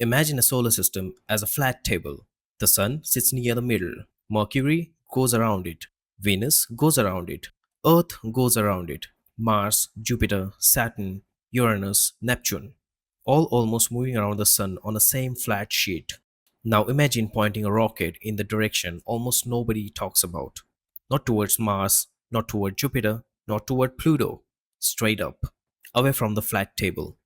Imagine a solar system as a flat table. The Sun sits near the middle. Mercury goes around it. Venus goes around it. Earth goes around it. Mars, Jupiter, Saturn, Uranus, Neptune, all almost moving around the Sun on the same flat sheet. Now imagine pointing a rocket in the direction almost nobody talks about. Not towards Mars, not toward Jupiter, not toward Pluto. Straight up, away from the flat table,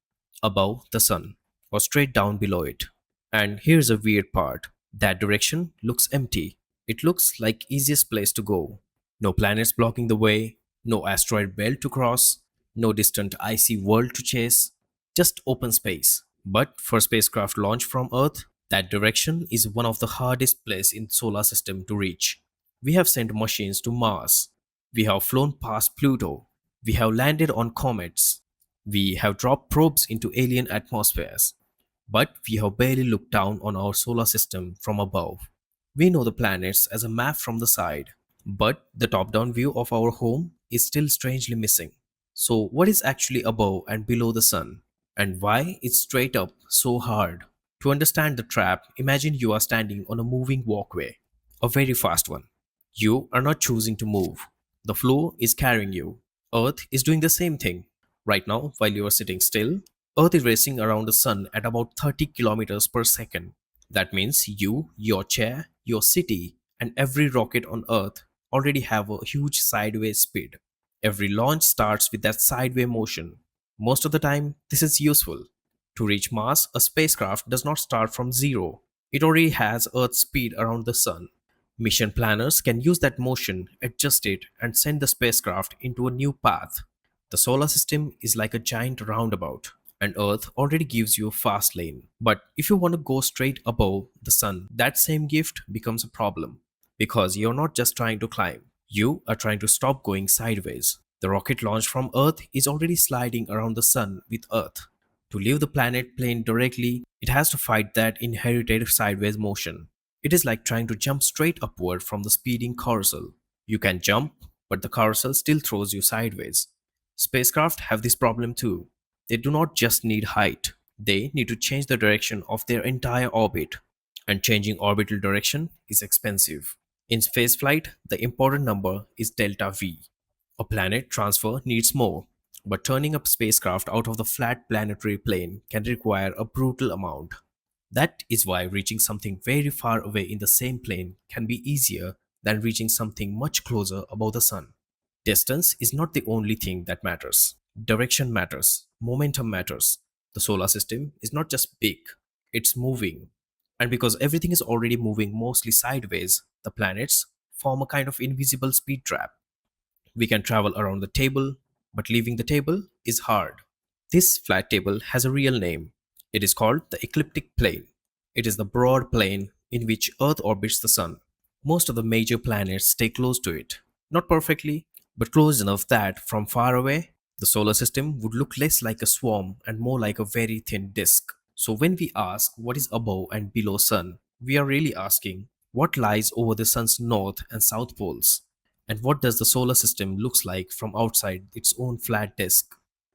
above the Sun, or straight down below it. And here's a weird part. That direction looks empty. It looks like easiest place to go. No planets blocking the way, no asteroid belt to cross, no distant icy world to chase, just open space. But for spacecraft launch from Earth, that direction is one of the hardest place in solar system to reach. We have sent machines to Mars. We have flown past Pluto. We have landed on comets. We have dropped probes into alien atmospheres. But we have barely looked down on our solar system from above. We know the planets as a map from the side, but the top down view of our home is still strangely missing. So, what is actually above and below the sun? And why it's straight up so hard? To understand the trap, imagine you are standing on a moving walkway, a very fast one. You are not choosing to move. The flow is carrying you. Earth is doing the same thing. Right now, while you are sitting still, Earth is racing around the sun at about 30 kilometers per second. That means you, your chair, your city, and every rocket on Earth already have a huge sideways speed. Every launch starts with that sideways motion. Most of the time, this is useful. To reach Mars, a spacecraft does not start from zero. It already has Earth's speed around the sun. Mission planners can use that motion, adjust it, and send the spacecraft into a new path. The solar system is like a giant roundabout, and Earth already gives you a fast lane. But if you want to go straight above the sun, that same gift becomes a problem. Because you're not just trying to climb, you are trying to stop going sideways. The rocket launched from Earth is already sliding around the sun with Earth. To leave the planet plane directly, it has to fight that inherited sideways motion. It is like trying to jump straight upward from the speeding carousel. You can jump, but the carousel still throws you sideways. Spacecraft have this problem too. They do not just need height, they need to change the direction of their entire orbit. And changing orbital direction is expensive. In spaceflight, the important number is delta V. A planet transfer needs more, but turning a spacecraft out of the flat planetary plane can require a brutal amount. That is why reaching something very far away in the same plane can be easier than reaching something much closer above the sun. Distance is not the only thing that matters. Direction matters, momentum matters. The solar system is not just big, it's moving. And because everything is already moving mostly sideways, the planets form a kind of invisible speed trap. We can travel around the table, but leaving the table is hard. This flat table has a real name. It is called the ecliptic plane. It is the broad plane in which Earth orbits the Sun. Most of the major planets stay close to it. Not perfectly, but close enough that from far away, the solar system would look less like a swarm and more like a very thin disk. So when we ask what is above and below Sun, we are really asking what lies over the Sun's north and south poles. And what does the solar system looks like from outside its own flat disk?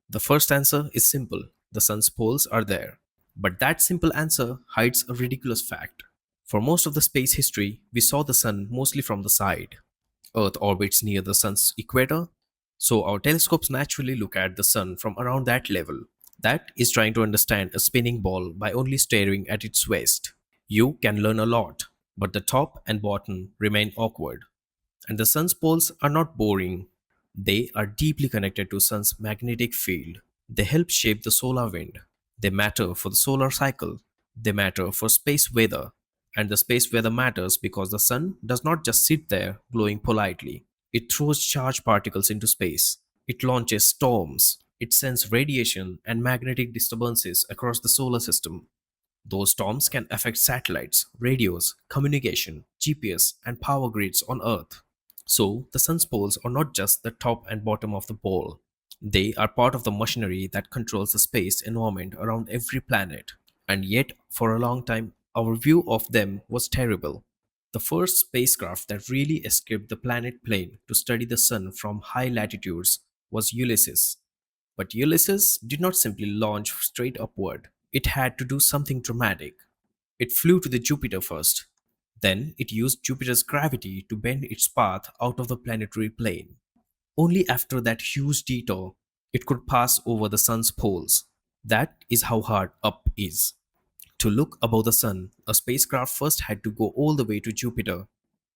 The first answer is simple. The sun's poles are there. But that simple answer hides a ridiculous fact. For most of the space history, we saw the sun mostly from the side. Earth orbits near the sun's equator, so our telescopes naturally look at the sun from around that level. That is trying to understand a spinning ball by only staring at its waist. You can learn a lot, but the top and bottom remain awkward. And the sun's poles are not boring. They are deeply connected to sun's magnetic field. They help shape the solar wind. They matter for the solar cycle. They matter for space weather. And the space weather matters because the sun does not just sit there glowing politely. It throws charged particles into space. It launches storms. It sends radiation and magnetic disturbances across the solar system. Those storms can affect satellites, radios, communication, GPS, and power grids on Earth. So, the sun's poles are not just the top and bottom of the ball. They are part of the machinery that controls the space environment around every planet. And yet, for a long time, our view of them was terrible. The first spacecraft that really escaped the planet plane to study the sun from high latitudes was Ulysses. But Ulysses did not simply launch straight upward. it had to do something dramatic. It flew to the Jupiter first. Then it used Jupiter's gravity to bend its path out of the planetary plane. Only after that huge detour, it could pass over the sun's poles. That is how hard up is. To look above the sun, a spacecraft first had to go all the way to Jupiter.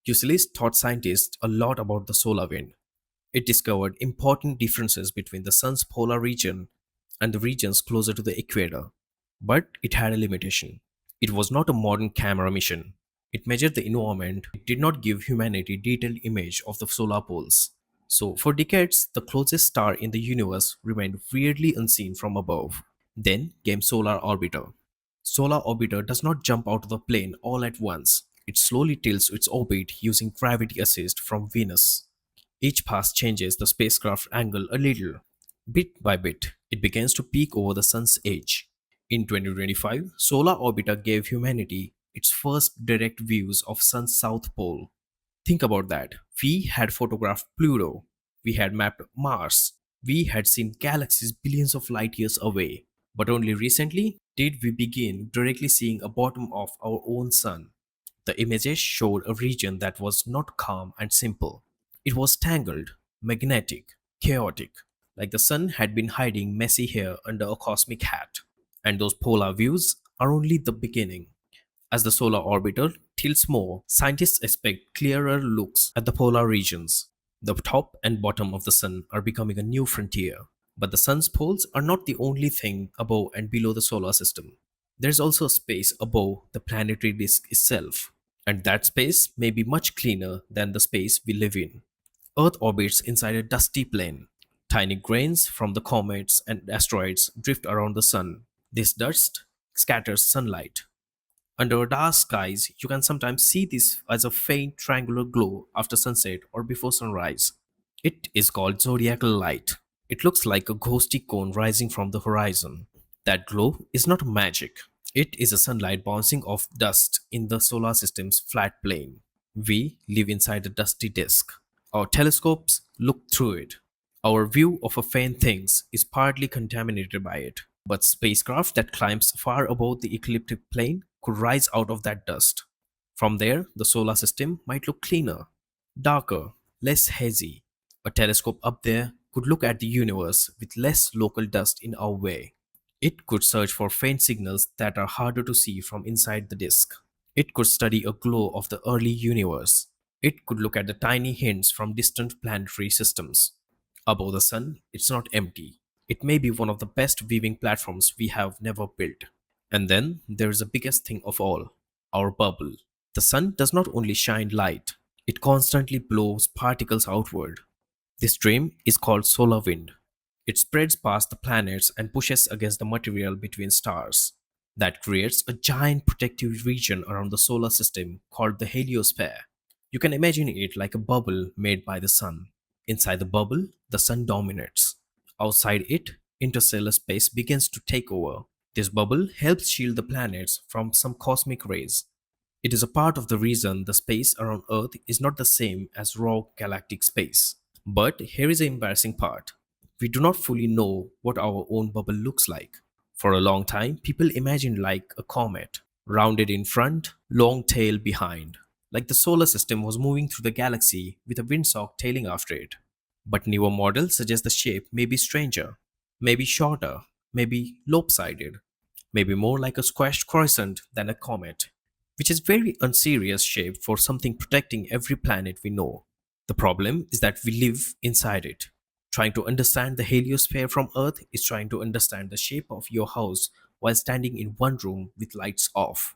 Euclid taught scientists a lot about the solar wind. It discovered important differences between the sun's polar region and the regions closer to the equator. But it had a limitation. It was not a modern camera mission. It measured the environment. It did not give humanity detailed image of the solar poles. So for decades, the closest star in the universe remained weirdly unseen from above. Then came Solar Orbiter. Solar Orbiter does not jump out of the plane all at once. It slowly tilts its orbit using gravity assist from Venus. Each pass changes the spacecraft angle a little. Bit by bit, it begins to peak over the sun's edge. In 2025, Solar Orbiter gave humanity its first direct views of sun's south pole. Think about that. We had photographed Pluto. We had mapped Mars. We had seen galaxies billions of light years away. But only recently did we begin directly seeing a bottom of our own sun. The images showed a region that was not calm and simple. It was tangled, magnetic, chaotic, like the sun had been hiding messy hair under a cosmic hat. And those polar views are only the beginning. As the solar orbiter tilts more, scientists expect clearer looks at the polar regions. The top and bottom of the sun are becoming a new frontier. But the sun's poles are not the only thing above and below the solar system. There's also a space above the planetary disk itself, and that space may be much cleaner than the space we live in. Earth orbits inside a dusty plane. Tiny grains from the comets and asteroids drift around the sun. This dust scatters sunlight. Under dark skies, you can sometimes see this as a faint triangular glow after sunset or before sunrise. It is called zodiacal light. It looks like a ghosty cone rising from the horizon. That glow is not magic. It is a sunlight bouncing off dust in the solar system's flat plane. We live inside a dusty disk. Our telescopes look through it. Our view of a faint things is partly contaminated by it. But spacecraft that climbs far above the ecliptic plane could rise out of that dust. From there, the solar system might look cleaner, darker, less hazy. A telescope up there could look at the universe with less local dust in our way. It could search for faint signals that are harder to see from inside the disk. It could study a glow of the early universe. It could look at the tiny hints from distant planetary systems. Above the sun, it's not empty. It may be one of the best viewing platforms we have never built. And then there is the biggest thing of all, our bubble. The sun does not only shine light, it constantly blows particles outward. This stream is called solar wind. It spreads past the planets and pushes against the material between stars. That creates a giant protective region around the solar system called the heliosphere. You can imagine it like a bubble made by the sun. Inside the bubble, the sun dominates. Outside it, interstellar space begins to take over. This bubble helps shield the planets from some cosmic rays. It is a part of the reason the space around Earth is not the same as raw galactic space. But here is the embarrassing part. We do not fully know what our own bubble looks like. For a long time, people imagined like a comet, rounded in front, long tail behind, like the solar system was moving through the galaxy with a windsock tailing after it. But newer models suggest the shape may be stranger, maybe shorter, maybe lopsided, maybe more like a squashed crescent than a comet, which is very unserious shape for something protecting every planet we know. The problem is that we live inside it. Trying to understand the heliosphere from Earth is trying to understand the shape of your house while standing in one room with lights off.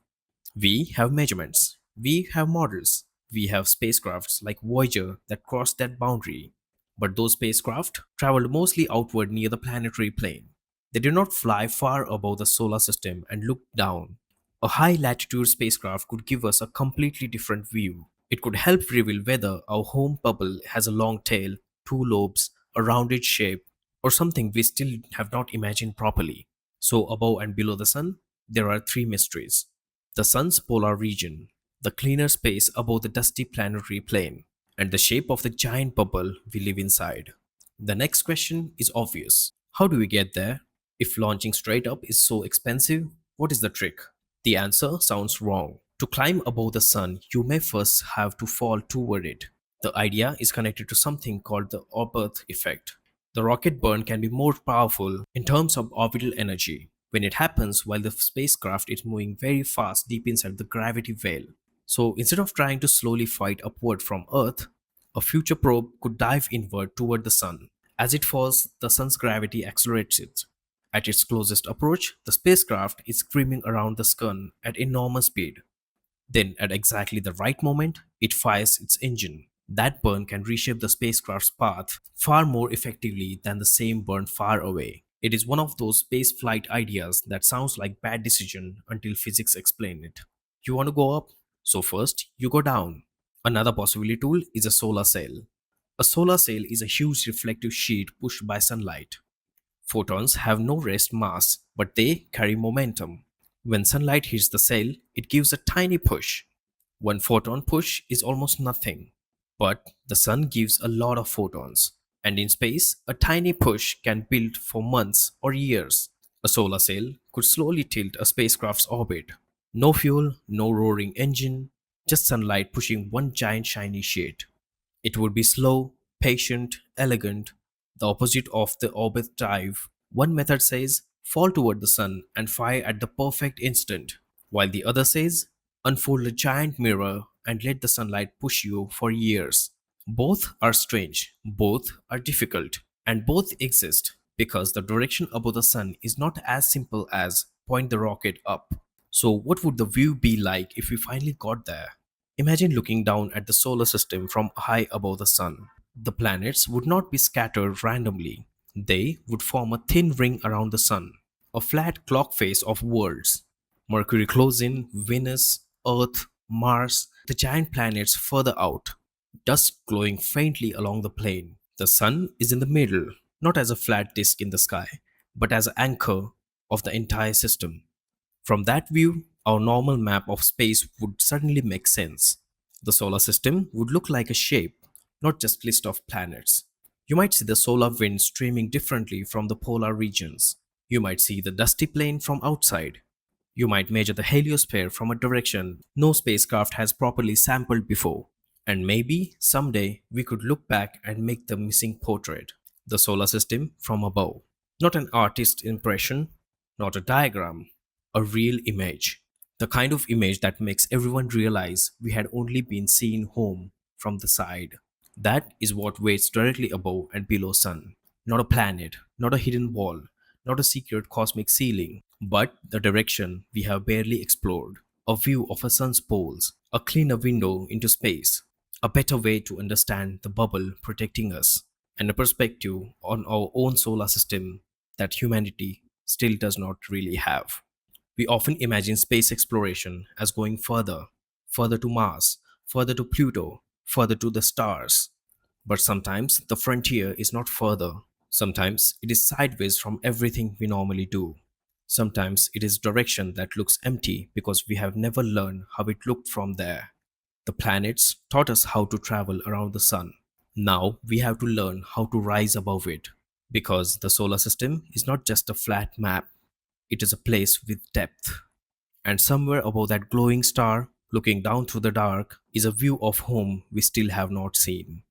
We have measurements, we have models, we have spacecrafts like Voyager that cross that boundary. But those spacecraft traveled mostly outward near the planetary plane. They did not fly far above the solar system and look down. A high latitude spacecraft could give us a completely different view. It could help reveal whether our home bubble has a long tail, two lobes, a rounded shape, or something we still have not imagined properly. So, above and below the sun, there are three mysteries: the sun's polar region, the cleaner space above the dusty planetary plane, and the shape of the giant bubble we live inside. The next question is obvious: how do we get there? If launching straight up is so expensive, what is the trick? The answer sounds wrong. To climb above the sun, you may first have to fall toward it. The idea is connected to something called the Oberth effect. The rocket burn can be more powerful in terms of orbital energy when it happens while the spacecraft is moving very fast deep inside the gravity veil. So instead of trying to slowly fight upward from Earth, a future probe could dive inward toward the sun. As it falls, the sun's gravity accelerates it. At its closest approach, the spacecraft is screaming around the sun at enormous speed. Then, at exactly the right moment, it fires its engine. That burn can reshape the spacecraft's path far more effectively than the same burn far away. It is one of those space flight ideas that sounds like bad decision until physics explain it. You want to go up? So first, you go down. Another possibility tool is a solar sail. A solar sail is a huge reflective sheet pushed by sunlight. Photons have no rest mass, but they carry momentum. When sunlight hits the sail, it gives a tiny push. One photon push is almost nothing, but the sun gives a lot of photons. And in space, a tiny push can build for months or years. A solar sail could slowly tilt a spacecraft's orbit. No fuel, no roaring engine, just sunlight pushing one giant shiny sheet. It would be slow, patient, elegant, the opposite of the orbit dive. One method says fall toward the sun and fire at the perfect instant, while the other says unfold a giant mirror and let the sunlight push you for years. Both are strange, both are difficult, and both exist because the direction above the sun is not as simple as point the rocket up. So, what would the view be like if we finally got there? Imagine looking down at the solar system from high above the sun. The planets would not be scattered randomly. They would form a thin ring around the sun, a flat clock face of worlds. Mercury close in, Venus, Earth, Mars, the giant planets further out, dust glowing faintly along the plane. The sun is in the middle, not as a flat disk in the sky, but as an anchor of the entire system. From that view, our normal map of space would suddenly make sense. The solar system would look like a shape, not just list of planets. You might see the solar wind streaming differently from the polar regions. You might see the dusty plane from outside. You might measure the heliosphere from a direction no spacecraft has properly sampled before. And maybe someday we could look back and make the missing portrait, the solar system from above. Not an artist's impression, not a diagram, a real image. The kind of image that makes everyone realize we had only been seen home from the side. That is what waits directly above and below sun. Not a planet, not a hidden wall, not a secret cosmic ceiling, but the direction we have barely explored. A view of a sun's poles, a cleaner window into space, a better way to understand the bubble protecting us, and a perspective on our own solar system that humanity still does not really have. We often imagine space exploration as going further, further to Mars, further to Pluto, further to the stars. But sometimes the frontier is not further. Sometimes it is sideways from everything we normally do. Sometimes it is direction that looks empty because we have never learned how it looked from there. The planets taught us how to travel around the sun. Now we have to learn how to rise above it. Because the solar system is not just a flat map, it is a place with depth. And somewhere above that glowing star, looking down through the dark, is a view of home we still have not seen.